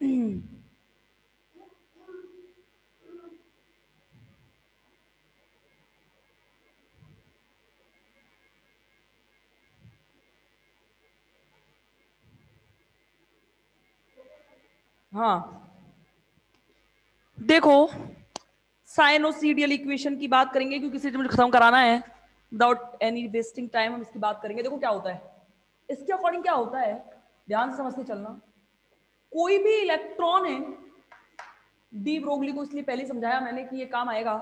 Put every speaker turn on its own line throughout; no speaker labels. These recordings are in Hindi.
हाँ देखो, साइनोसीडियल इक्वेशन की बात करेंगे क्योंकि इसे मुझे खत्म कराना है विदाउट एनी वेस्टिंग टाइम। हम इसकी बात करेंगे। देखो क्या होता है, इसके अकॉर्डिंग क्या होता है, ध्यान से समझ के चलना। कोई भी इलेक्ट्रॉन है, डी ब्रोगली को इसलिए पहले समझाया मैंने कि ये काम आएगा।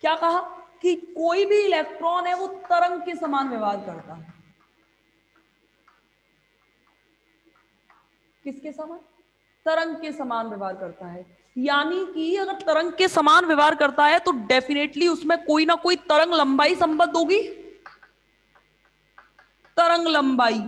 क्या कहा कि कोई भी इलेक्ट्रॉन है वो तरंग के समान व्यवहार करता है। किसके समान? तरंग के समान व्यवहार करता है। यानी कि अगर तरंग के समान व्यवहार करता है तो डेफिनेटली उसमें कोई ना कोई तरंग लंबाई संबद्ध होगी। तरंग लंबाई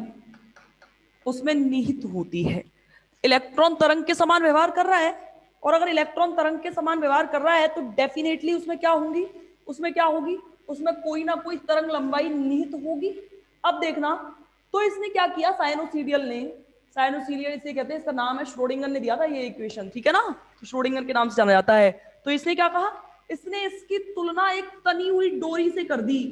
उसमें निहित होती है। इलेक्ट्रॉन तरंग के समान व्यवहार कर रहा है, और अगर इलेक्ट्रॉन तरंग के समान व्यवहार कर रहा है तो डेफिनेटली उसमें क्या होंगी, उसमें क्या होगी, उसमें कोई ना कोई तरंग लंबाई निहित होगी। अब देखना, तो इसने क्या किया साइनोसीडियल ने, साइनोसीडियल इसे कहते हैं, इसका नाम है, श्रोडिंगर ने दिया था ये इक्वेशन, ठीक है ना, तो श्रोडिंगर के नाम से जाना जाता है। तो इसने क्या कहा, इसने इसकी तुलना एक तनी हुई डोरी से कर दी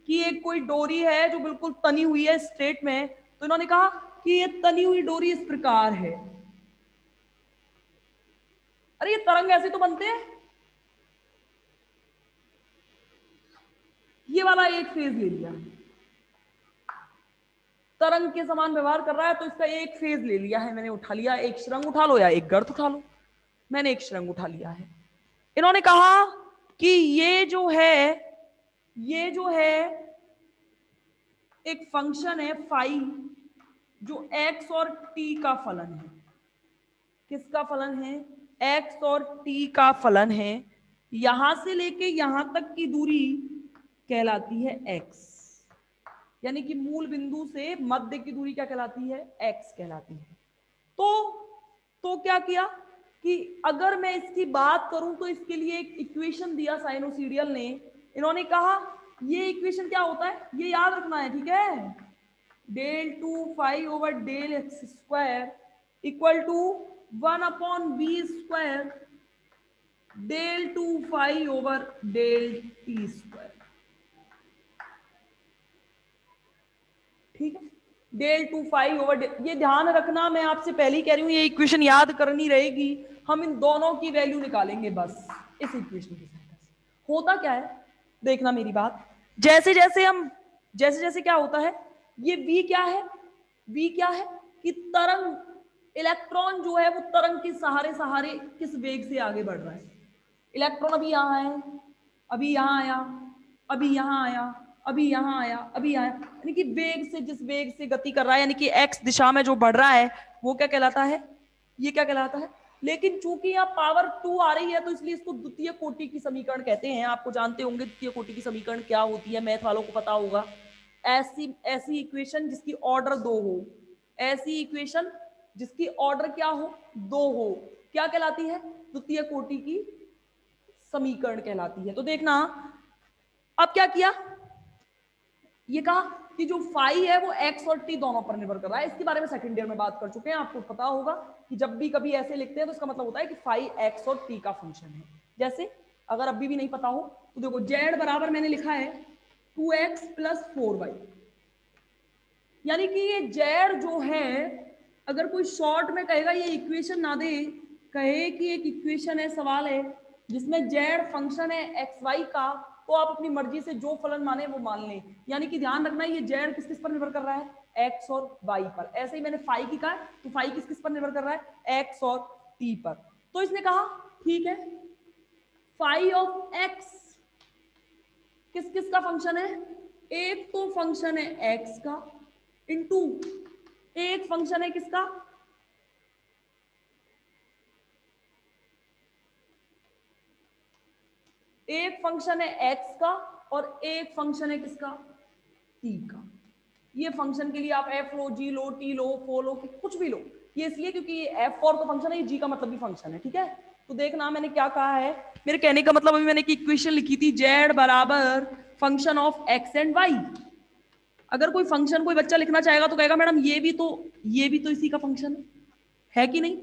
कि एक कोई डोरी है जो बिल्कुल तनी हुई है स्ट्रेट में। तो इन्होंने कहा कि ये तनी हुई डोरी इस प्रकार है। अरे ये तरंग ऐसे तो बनते हैं। ये वाला एक फेज ले लिया, तरंग के समान व्यवहार कर रहा है तो इसका एक फेज ले लिया है मैंने, उठा लिया। एक श्रृंग उठा लो या एक गर्त उठा लो, मैंने एक श्रृंग उठा लिया है। इन्होंने कहा कि ये जो है एक फंक्शन है फाई, जो एक्स और टी का फलन है। किसका फलन है? एक्स और टी का फलन है। यहां से लेके यहां तक की दूरी कहलाती है एक्स, यानी कि मूल बिंदु से मध्य की दूरी क्या कहलाती है? एक्स कहलाती है। तो क्या किया कि अगर मैं इसकी बात करूं तो इसके लिए एक इक्वेशन दिया साइनोसीडियल ने। इन्होंने कहा ये इक्वेशन क्या होता है, ये याद रखना है, ठीक है। Del two phi over del x square equal to 1/v² del two phi over del T square, ठीक है। डेल टू फाई ओवर, ये ध्यान रखना, मैं आपसे पहले ही कह रही हूं ये इक्वेशन याद करनी रहेगी। हम इन दोनों की वैल्यू निकालेंगे बस इस इक्वेशन की सहायता से। होता क्या है, देखना मेरी बात, जैसे जैसे क्या होता है, ये v क्या है, v क्या है कि तरंग, इलेक्ट्रॉन जो है वो तरंग के सहारे सहारे किस वेग से आगे बढ़ रहा है। इलेक्ट्रॉन अभी यहां है, अभी यहां आया, अभी यहां आया, अभी यहां आया, अभी आया, यानी कि वेग से, जिस वेग से गति कर रहा है, यानी कि एक्स दिशा में जो बढ़ रहा है वो क्या कहलाता है, ये क्या कहलाता है। लेकिन चूंकि यहाँ पावर 2 आ रही है तो इसलिए इसको द्वितीय कोटि की समीकरण कहते हैं। आपको जानते होंगे द्वितीय कोटि की समीकरण क्या होती है, मैथ वालों को पता होगा। ऐसी ऐसी इक्वेशन जिसकी ऑर्डर 2 हो, ऐसी इक्वेशन जिसकी ऑर्डर क्या हो, 2 हो, क्या कहलाती है? द्वितीय कोटि की समीकरण कहलाती है। तो देखना, अब क्या किया, ये कहा कि जो फाई है वो एक्स और टी दोनों पर निर्भर कर रहा है। इसके बारे में सेकंड ईयर में बात कर चुके हैं, आपको पता होगा कि जब भी कभी ऐसे लिखते हैं तो इसका मतलब होता है कि फाई एक्स और टी का फंक्शन है। जैसे अगर अभी भी नहीं पता हो तो देखो, जेड बराबर मैंने लिखा है 2x + 4y, यानी कि ये जेड जो है, अगर कोई शॉर्ट में कहेगा, ये इक्वेशन ना दे, कहे कि एक इक्वेशन है, सवाल है जिसमें जेड फंक्शन है एक्स वाई का, तो आप अपनी मर्जी से जो फलन माने वो मान लें। यानी कि ध्यान रखना ये जेड किस किस पर निर्भर कर रहा है? एक्स और वाई पर। ऐसे ही मैंने फाई की कहा, तो फाई किस किस पर निर्भर कर रहा है? एक्स और टी पर। तो इसने कहा ठीक है, फाई ऑफ एक्स किस किस का फंक्शन है? एक तो फंक्शन है एक्स का, इंटू एक फंक्शन है किसका? एक फंक्शन है एक्स का और एक फंक्शन है किसका? टी का। ये फंक्शन के लिए आप एफ लो, जी लो, टी लो, फो लो, कुछ भी लो। ये इसलिए क्योंकि ये एफ फॉर का फंक्शन है, ये जी का मतलब भी फंक्शन है, ठीक है। तो देखना मैंने क्या कहा है, मेरे कहने का मतलब अभी मैंने एक इक्वेशन लिखी थी, जेड बराबर function of x and y. अगर कोई फंक्शन कोई बच्चा लिखना चाहेगा तो कहेगा मैडम ये भी तो इसी का फंक्शन है कि नहीं?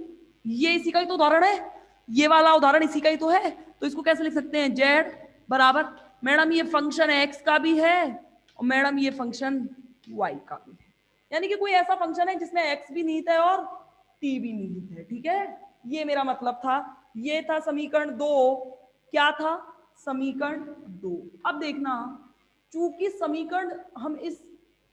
ये इसी का ही तो उदाहरण है, ये वाला उदाहरण इसी का ही तो है। तो इसको कैसे लिख सकते हैं, z बराबर, मैडम ये फंक्शन x का भी है और मैडम ये फंक्शन y का भी है, यानी कि कोई ऐसा फंक्शन है जिसमें x भी निहित है और t भी निहित है। ठीक है, ये मेरा मतलब था। ये था समीकरण 2। क्या था, समीकरण 2। अब देखना, चूंकि समीकरण हम इस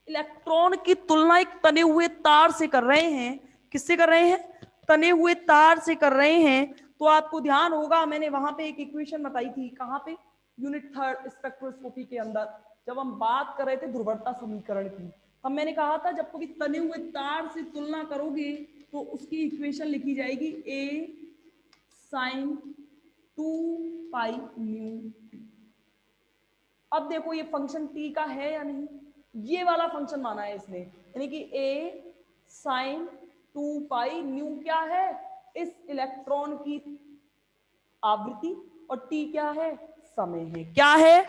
इलेक्ट्रॉन की तुलना एक तने हुए तार से कर रहे हैं, किससे कर रहे हैं, तने हुए तार से कर रहे हैं, तो आपको ध्यान होगा मैंने वहां पे एक इक्वेशन बताई थी, कहां पे, यूनिट 3 स्पेक्ट्रोस्कोपी के अंदर, जब हम बात कर रहे थे ध्रुवता समीकरण की। तब मैंने कहा था जब कभी तने हुए तार से तुलना करोगे तो उसकी इक्वेशन लिखी जाएगी a sin 2 पाई न्यू। अब देखो ये फंक्शन t का है या नहीं, ये वाला फंक्शन माना है इसने, यानी कि a sin 2 पाई न्यू क्या है, इस इलेक्ट्रॉन की आवृत्ति, और t क्या है, समय है। क्या है,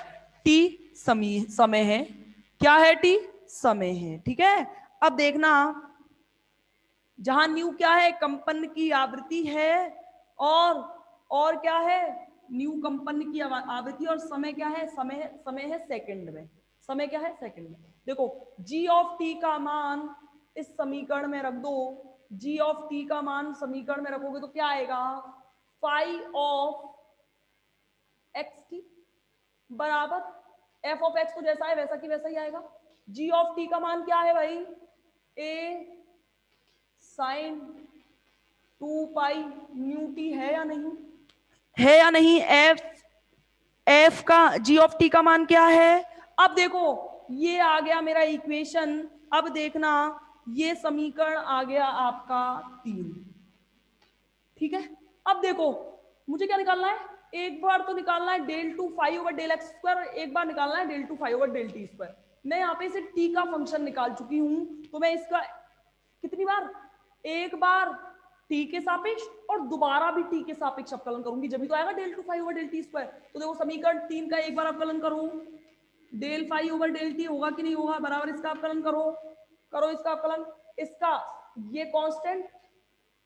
t समय है। क्या है, t समय है। ठीक है, अब देखना, जहां न्यू क्या है, कंपन की आवृत्ति है, और क्या है, न्यू कंपन की आवृत्ति, और समय क्या है, समय है सेकंड में। समय क्या है, सेकंड में। देखो g ऑफ t का मान इस समीकरण में रख दो, g ऑफ t का मान समीकरण में रखोगे तो क्या आएगा, फाइव ऑफ एक्स टी बराबर एफ ऑफ एक्स तो जैसा है वैसा की वैसा ही आएगा। g ऑफ t का मान क्या है भाई, a sine 2 pi nu t, है या नहीं, है या नहीं, एफ का g ऑफ t का मान क्या है। अब देखो ये आ गया मेरा इक्वेशन। अब देखना ये समीकरण आ गया आपका 3। ठीक है, अब देखो मुझे क्या निकालना है, एक बार तो निकालना है del two five over del x square, एक बार निकालना है del two five over del T square. मैं यहाँ पे इसे टी का फंक्शन निकाल चुकी हूं, तो मैं इसका कितनी बार, एक बार टी के सापेक्ष और दोबारा भी टी के सापेक्ष अवकलन करूंगी, जब भी तो आएगा del two five over del T square. तो देखो समीकरण 3 का एक बार अवकलन करो, del phi over del t होगा कि नहीं होगा, बराबर इसका अवकलन करो, करो इसका अवकलन। इसका ये कांस्टेंट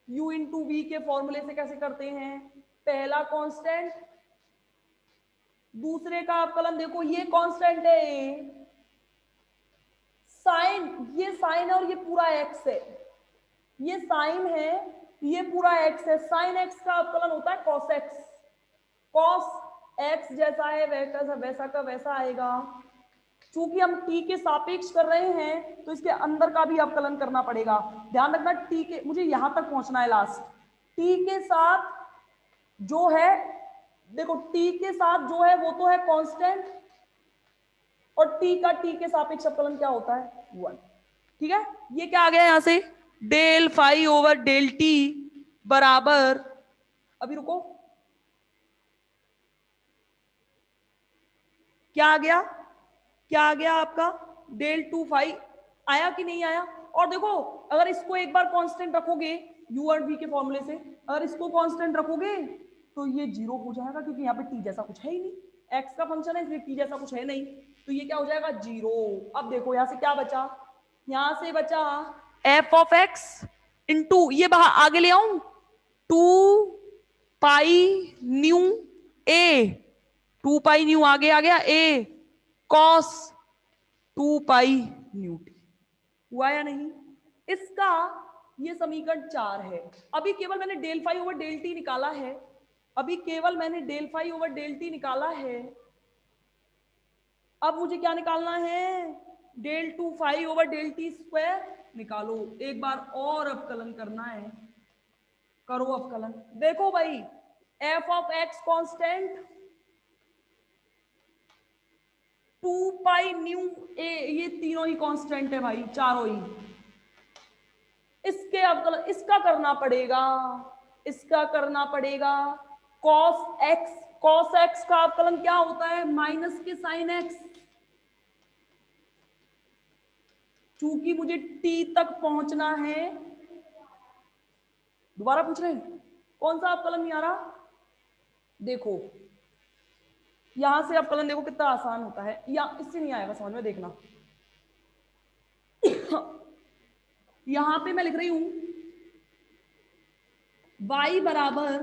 u इंटू वी के फॉर्मूले से कैसे करते हैं, पहला कांस्टेंट दूसरे का अवकलन, देखो ये कांस्टेंट है साइन, ये साइन है और ये पूरा एक्स है, ये साइन है ये पूरा एक्स है, साइन एक्स का अवकलन होता है कॉस एक्स, कॉस एक्स जैसा है वैसा का वैसा आएगा। चूंकि हम t के सापेक्ष कर रहे हैं तो इसके अंदर का भी अवकलन करना पड़ेगा। ध्यान रखना t के, मुझे यहां तक पहुंचना है लास्ट, t के साथ जो है, देखो t के साथ जो है वो तो है कांस्टेंट, और t का t के सापेक्ष अवकलन क्या होता है, 1। ठीक है, ये क्या आ गया यहां से, del phi over del t बराबर, अभी रुको, क्या आ गया, क्या आ गया आपका, डेल टू फाइव आया कि नहीं आया। और देखो अगर इसको एक बार कांस्टेंट रखोगे u और v के फॉर्मूले से, अगर इसको कांस्टेंट रखोगे तो ये जीरो हो जाएगा, क्योंकि यहाँ पे t जैसा कुछ है ही नहीं, x का फंक्शन है इसलिए t जैसा कुछ है नहीं, तो ये क्या हो जाएगा, जीरो। अब देखो यहाँ से क्या बचा, यहाँ से बचा f ऑफ x इंटू, ये बाहर आगे ले आऊं, 2 pi new a, 2 pi new आगे आ गया a cos 2 pi nu T, हुआ या नहीं। इसका ये समीकरण 4 है। अभी केवल मैंने del phi over del t निकाला है, अभी केवल मैंने del phi over del t निकाला है। अब मुझे क्या निकालना है, del two five over del T square निकालो, एक बार और अवकलन करना है, करो अवकलन। देखो भाई F of X constant 2 pi nu A, ये तीनों ही कांस्टेंट है भाई, चारों ही। इसके अवकलन इसका करना पड़ेगा, इसका करना पड़ेगा कॉस एक्स, कॉस एक्स का अवकलन क्या होता है, माइनस के साइन एक्स। चूंकि मुझे टी तक पहुंचना है, दोबारा पूछ रहे हैं कौन सा अवकलन नहीं आ रहा, देखो यहां से अवकलन देखो कितना आसान होता है, या इससे नहीं आएगा समझ में, देखना यहां पे मैं लिख रही हूं y बराबर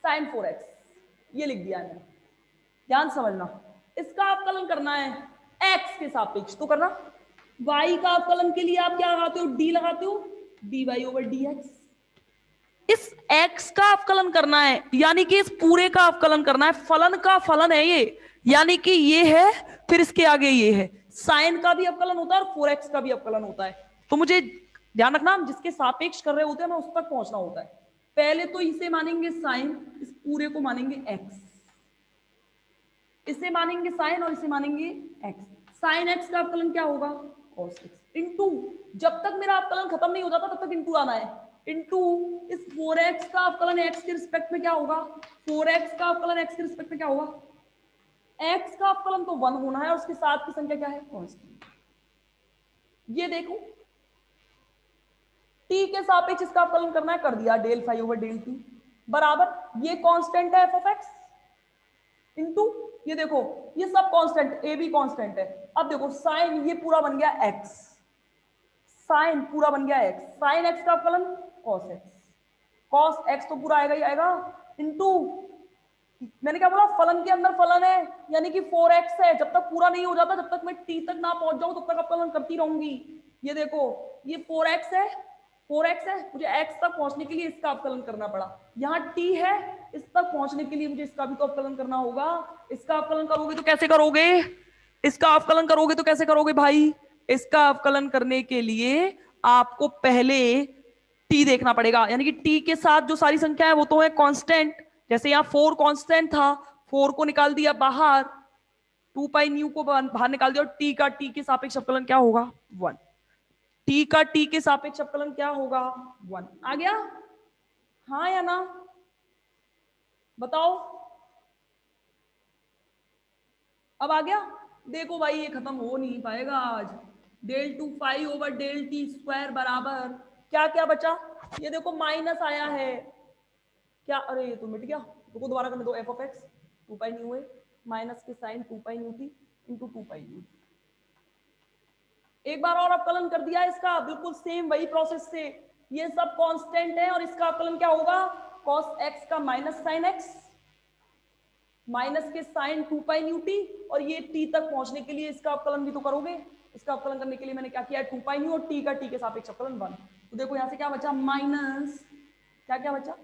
साइन 4x, ये लिख दिया है मैंने। ध्यान समझना, इसका अवकलन करना है x के सापेक्ष, तो करना y का अवकलन के लिए आप क्या लगाते हो, d लगाते हो, dy ओवर dx। इस x का अवकलन करना है, यानी कि इस पूरे का अवकलन करना है, फलन का फलन है ये, यानी कि ये है फिर इसके आगे ये है, साइन का भी अवकलन होता है और 4x का भी अवकलन होता है। तो मुझे ध्यान रखना, हम जिसके सापेक्ष कर रहे होते हैं हमें उस तक पहुंचना होता है। पहले तो इसे मानेंगे साइन, इस पूरे को मानेंगे x, इसे मानेंगे साइन और इसे मानेंगे x। साइन x का अवकलन क्या होगा, cos x इंटू, जब तक मेरा अवकलन खत्म नहीं हो जाता तब तक इंटू आना है, इंटू इस 4x का अवकलन x के रिस्पेक्ट में क्या होगा, 4x का अवकलन x के रिस्पेक्ट में क्या होगा, x का अवकलन तो 1 होना है और उसके साथ की संख्या क्या है, कांस्टेंट। ये देखो t के सापेक्ष इसका अवकलन करना है, कर दिया, del phi over del t बराबर ये कांस्टेंट है f ऑफ x इंटू ये देखो ये सब कांस्टेंट, a भी कांस्टेंट है। अब देखो साइन ये पूरा बन गया x, साइन पूरा बन गया x, साइन x का अवकलन cos x, cos x तो पूरा आएगा ही आएगा, इंटू मैंने क्या बोला, फलन के अंदर फलन है, यानी कि 4x है, जब तक पूरा नहीं हो जाता, जब तक मैं t तक ना पहुंच जाऊं तब तक अवकलन करती रहूंगी। ये देखो ये 4x है, 4x है, मुझे x तक पहुंचने के लिए इसका अवकलन करना पड़ा, यहाँ t है, इस तक पहुंचने के लिए मुझे इसका भी तो अवकलन करना होगा। इसका अवकलन करोगे तो कैसे करोगे, इसका अवकलन करोगे तो कैसे करोगे भाई, इसका अवकलन करने के लिए आपको पहले t देखना पड़ेगा, यानी कि t के साथ जो सारी संख्या है वो तो है कांस्टेंट, जैसे यहाँ 4 कांस्टेंट था, 4 को निकाल दिया बाहर, 2 पाई न्यू को बाहर निकाल दिया, और t का t के सापेक्ष अवकलन क्या होगा 1, t का t के सापेक्ष अवकलन क्या होगा 1। आ गया, हाँ या ना बताओ, अब आ गया। देखो भाई ये खत्म हो नहीं पाएगा आज, del 2 phi over del T square बराबर क्या क्या बचा, ये देखो माइनस आया है क्या, अरे ये तो मिट गया, रुको दोबारा करने दो, f of x 2 pi nu है माइनस के sine 2 pi nu t into 2 pi nu. एक बार और अवकलन कर दिया इसका, बिल्कुल सेम वही प्रोसेस से, ये सब कांस्टेंट है और इसका अवकलन क्या होगा, cos x का माइनस साइन x माइनस के साइन 2 पाई न्यू टी, और ये t तक पहुंचने के लिए इसका अवकलन भी तो करोगे, इसका अवकलन करने के लिए मैंने क्या किया है 2 पाई न्यू और t का t के सापेक्ष अवकलन 1। तो देखो यहाँ से क्या बचा, माइनस क्या क्या बचा,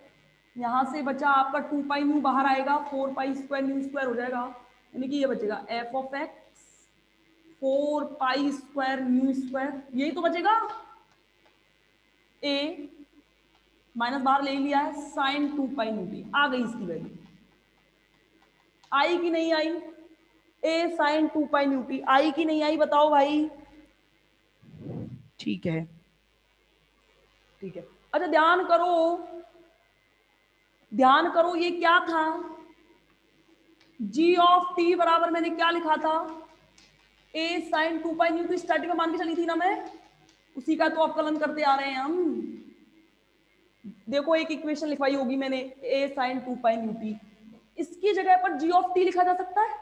यहाँ से बचा आपका 2 पाई न्यू बाहर आएगा, 4 पाई स्क्वायर न्यू स्क्वायर हो जाएगा, यानी कि ये बचेगा f of x 4 pi square nu square, यही तो बचेगा, a माइनस बाहर ले लिया है, साइन 2 पाई न्यू टी आ गई इसकी वैल्यू, आई कि नहीं आई, a sine 2 pi nu t आई कि नहीं आई बताओ भाई, ठीक है ठीक है। अच्छा ध्यान करो, ध्यान करो, ये क्या था, g ऑफ t बराबर मैंने क्या लिखा था, a sine 2 pi nu t, starting में मान के चली थी ना मैं, उसी का तो अवकलन करते आ रहे हैं हम। देखो एक इक्वेशन लिखवाई होगी मैंने, a sine 2 pi nu t, इसकी जगह पर g ऑफ t लिखा जा सकता है,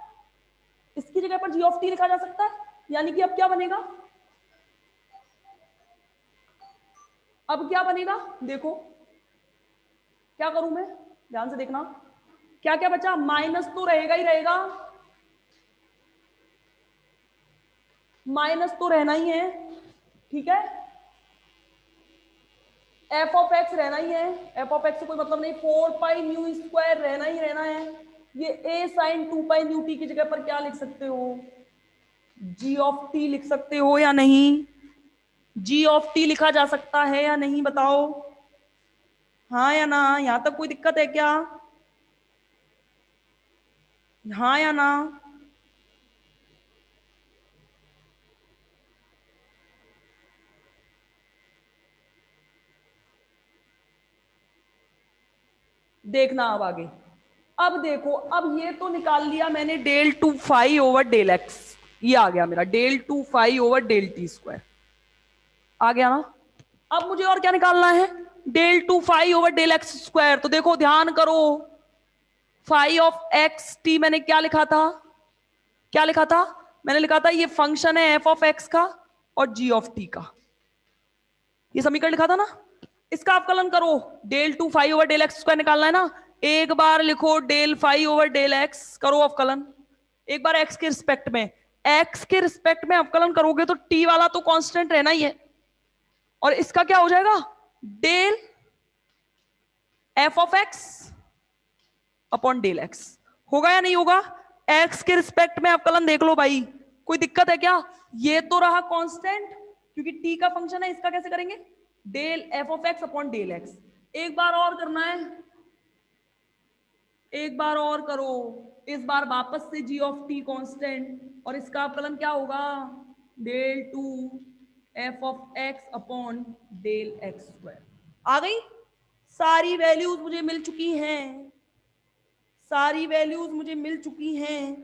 इसकी जगह पर g ऑफ t लिखा जा सकता है, यानी कि अब क्या बनेगा, अब क्या बनेगा, देखो क्या करूं मैं, ध्यान से देखना, क्या क्या बचा, माइनस तो रहेगा ही रहेगा, माइनस तो रहना ही है, ठीक है, एफ ऑफ एक्स रहना ही है, एफ ऑफ एक्स से कोई मतलब नहीं, 4 पाई न्यू स्क्वायर रहना ही रहना है, ये a sine 2 pi nu t की जगह पर क्या लिख सकते हो, g ऑफ t लिख सकते हो या नहीं, g ऑफ t लिखा जा सकता है या नहीं बताओ, हाँ या ना, यहां तक कोई दिक्कत है क्या, हाँ या ना, देखना अब आगे, अब देखो, अब ये तो निकाल लिया मैंने del 2 phi over del X, ये आ गया मेरा del 2 phi over del T square, आ गया ना। अब मुझे और क्या निकालना है, del 2 phi over del x square, तो देखो ध्यान करो, फाई ऑफ एक्स टी मैंने क्या लिखा था, क्या लिखा था, मैंने लिखा था ये फंक्शन है एफ ऑफ एक्स का और जी ऑफ टी का, ये समीकरण लिखा था ना, इसका अवकलन करो, del two five over del x square निकालना है ना, एक बार लिखो del phi over del x, करो अवकलन एक बार एक्स के रिस्पेक्ट में, एक्स के रिस्पेक्ट में अवकलन करोगे तो टी वाला तो कांस्टेंट रहना ही है, और इसका क्या हो जाएगा, del f of x upon del x, होगा या नहीं होगा, एक्स के रिस्पेक्ट में अवकलन देख लो भाई, कोई दिक्कत है क्या, ये तो रहा कांस्टेंट क्योंकि टी का फंक्शन है, इसका कैसे करेंगे, del f of x upon del x, एक बार और करना है, एक बार और करो, इस बार वापस से जी ऑफ टी कांस्टेंट, और इसका अवकलन क्या होगा, del two F of x upon del x square. आ गई, सारी वैल्यूज मुझे मिल चुकी हैं, सारी वैल्यूज मुझे मिल चुकी हैं,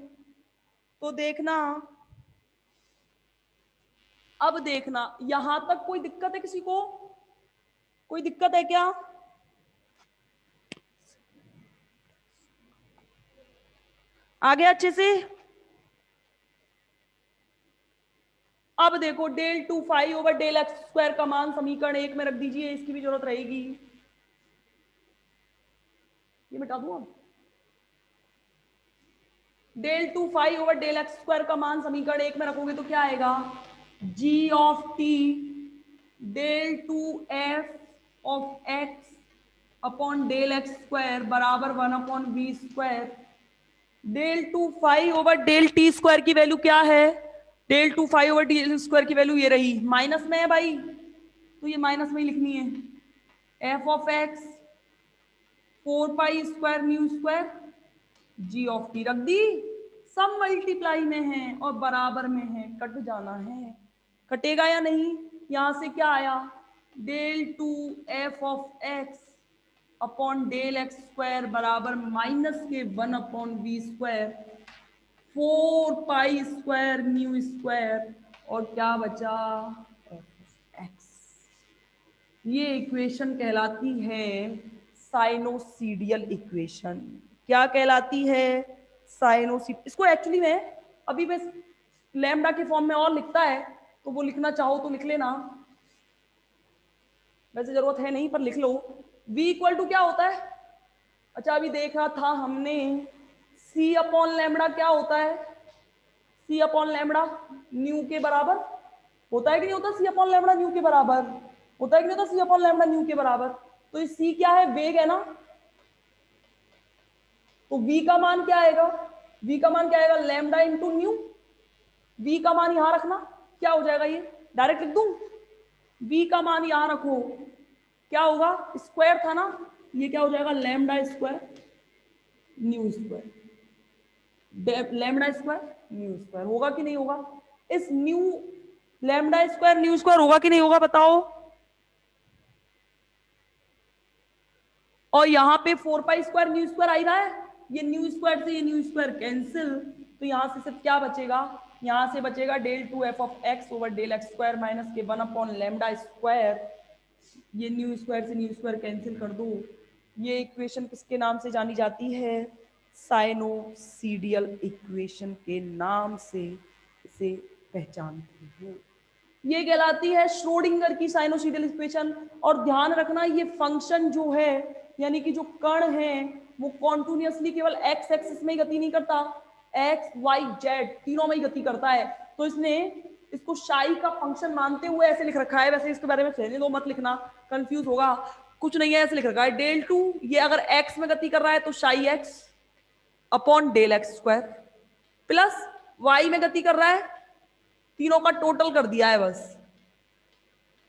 तो देखना, अब देखना यहां तक कोई दिक्कत है किसी को, कोई दिक्कत है क्या, आ गया अच्छे से। अब देखो del two five over del x square का मान समीकरण एक में रख दीजिए, इसकी भी जरूरत रहेगी, ये मिटा दूं अब, del two five over del x square का मान समीकरण एक में रखोगे तो क्या आएगा, G of T del two F of x upon del x square बराबर one upon V square, del two five over del T square की वैल्यू क्या है, del two five over del square की वैल्यू ये रही, माइनस में है भाई तो ये माइनस में ही लिखनी है, F of X 4 pi square nu square G of T रख दी, सब मल्टीप्लाई में है और बराबर में है, कट जाना है, कटेगा या नहीं, यहां से क्या आया, del two F of x upon del x square बराबर minus K one upon V square, 4 pi square nu square, और क्या बचा, एफ एक्स, ये इक्वेशन कहलाती है साइनोसीडियल इक्वेशन, क्या कहलाती है, साइनोसीड, इसको एक्चुअली में अभी मैं लैम्डा के फॉर्म में और लिखता है, तो वो लिखना चाहो तो लिख लेना, वैसे जरूरत है नहीं पर लिख लो, v इक्वल टू क्या होता है, अच्छा अभी देखा था हमने, c अपॉन लैम्डा क्या होता है, c अपॉन लैम्डा न्यू के बराबर होता है कि नहीं होता, c अपॉन लैम्डा न्यू के बराबर होता है कि नहीं होता, c अपॉन लैम्डा न्यू के बराबर, तो ये c क्या है, वेग है ना, तो v का मान क्या आएगा, v का मान क्या आएगा, लैम्डा इंटू न्यू, v का मान यहां रखना, क्या हो जाएगा, ये डायरेक्ट लिख दूं, v का मान यहां रखो, क्या होगा, स्क्वायर था ना, ये क्या हो जाएगा, lambda square nu square, lambda square nu square, होगा कि नहीं होगा, इस new lambda square nu square होगा कि नहीं होगा बताओ, और यहाँ पे 4 पाई स्क्वायर न्यू स्क्वायर आ ही रहा है, ये न्यू स्क्वायर से ये न्यू स्क्वायर कैंसिल, तो यहाँ से सिर्फ क्या बचेगा, यहाँ से बचेगा del two F of X over del x square minus K one upon lambda square, ये न्यू स्क्वायर से न्यू स्क्वायर कैंसिल कर दो, ये इक्वेशन किसके नाम से जानी जाती है, साइनोसीडियल इक्वेशन के नाम से इसे पहचानते हैं, ये कहलाती है श्रोडिंगर की साइनोसीडियल इक्वेशन, और ध्यान रखना ये फंक्शन जो है यानी कि जो कण है वो कॉन्टिन्यूअसली केवल एक्स एक्सिस में ही गति नहीं करता, एक्स वाई जेड तीनों में ही गति करता है, तो इसने इसको शाई का फंक्शन मानते हुए ऐसे लिख रखा है, वैसे इसके बारे में कहने दो, मत लिखना कंफ्यूज होगा, कुछ नहीं है, ऐसे लिख रखा है, डेल टू ये अगर एक्स में गति कर रहा है तो psi X upon del x square, plus Y में गति कर रहा है, तीनों का टोटल कर दिया है बस,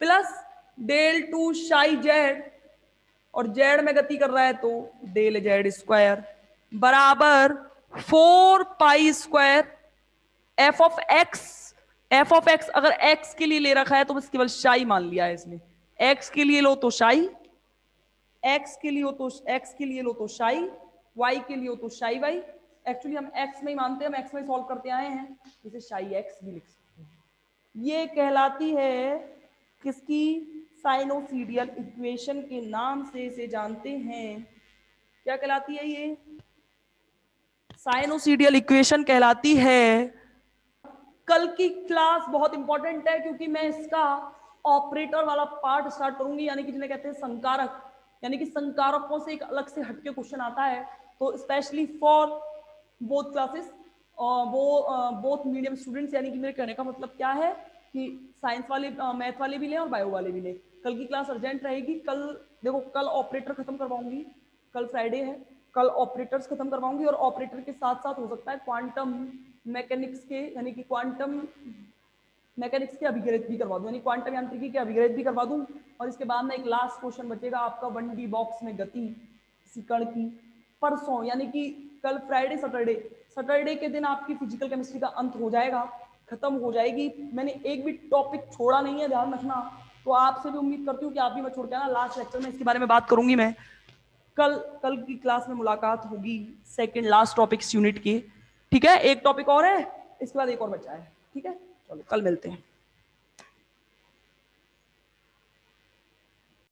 प्लस डेल टू शाई जेड, और जेड में गति कर रहा है तो डेल जेड स्क्वायर बराबर 4 pi square F of x, F of x अगर एक्स के लिए ले रखा है तो बस केवल शाई मान लिया है इसने, एक्स के लिए लो तो शाई, एक्स के लिए हो तो एक्स के लिए लो तो शाई, वाई के लिए हो तो शाई वाई, एक्चुअली हम एक्स में ही मानते हैं, हम एक्स में सॉल्व करते आए हैं, इसे शाई एक्स भी लिख सकते हैं, ये कहलाती है किसकी, साइनोसीडियल इक्वेशन के नाम से इसे जानते हैं, क्या कहलाती है ये, साइनोसीडियल इक्वेशन कहलाती है। कल की क्लास बहुत इंपॉर्टेंट है क्योंकि मैं इसका ऑपरेटर वाला पार्ट स्टार्ट करूंगी, यानी कि जिन्हें कहते हैं संकारक, यानी कि संकारकों से एक अलग से हटके क्वेश्चन आता है। तो स्पेशली फॉर बोथ क्लासेस, वो बोथ मीडियम स्टूडेंट्स, यानी कि मेरे कहने का मतलब क्या है कि साइंस वाले मैथ वाले भी लें और बायो वाले भी लें। कल की क्लास अर्जेंट रहेगी। कल देखो, कल ऑपरेटर खत्म करवाऊंगी, कल फ्राइडे है, कल ऑपरेटर्स खत्म करवाऊंगी, और ऑपरेटर के साथ साथ हो सकता है क्वांटम मैकेनिक्स के, यानी कि क्वांटम मैकेनिक्स के अभिग्रहित भी करवा दूं, यानी क्वांटम यांत्रिकी के अभिग्रहित भी करवा दूं। और इसके बाद में एक लास्ट क्वेश्चन बचेगा आपका 1D बॉक्स में गति किसी कण की। परसों यानी कि कल फ्राइडे सैटरडे के दिन आपकी फिजिकल केमिस्ट्री का अंत हो जाएगा, खत्म हो जाएगी। मैंने एक भी टॉपिक छोड़ा नहीं है, ध्यान रखना। तो आपसे भी उम्मीद करती हूँ कि आप भी मत छोड़ के आना। लास्ट लेक्चर में इसके बारे में बात करूंगी मैं। कल की क्लास में मुलाकात होगी सेकंड लास्ट टॉपिक्स यूनिट की। ठीक है, एक टॉपिक और है, इसके बाद एक और बचा है। ठीक है, चलो कल मिलते हैं।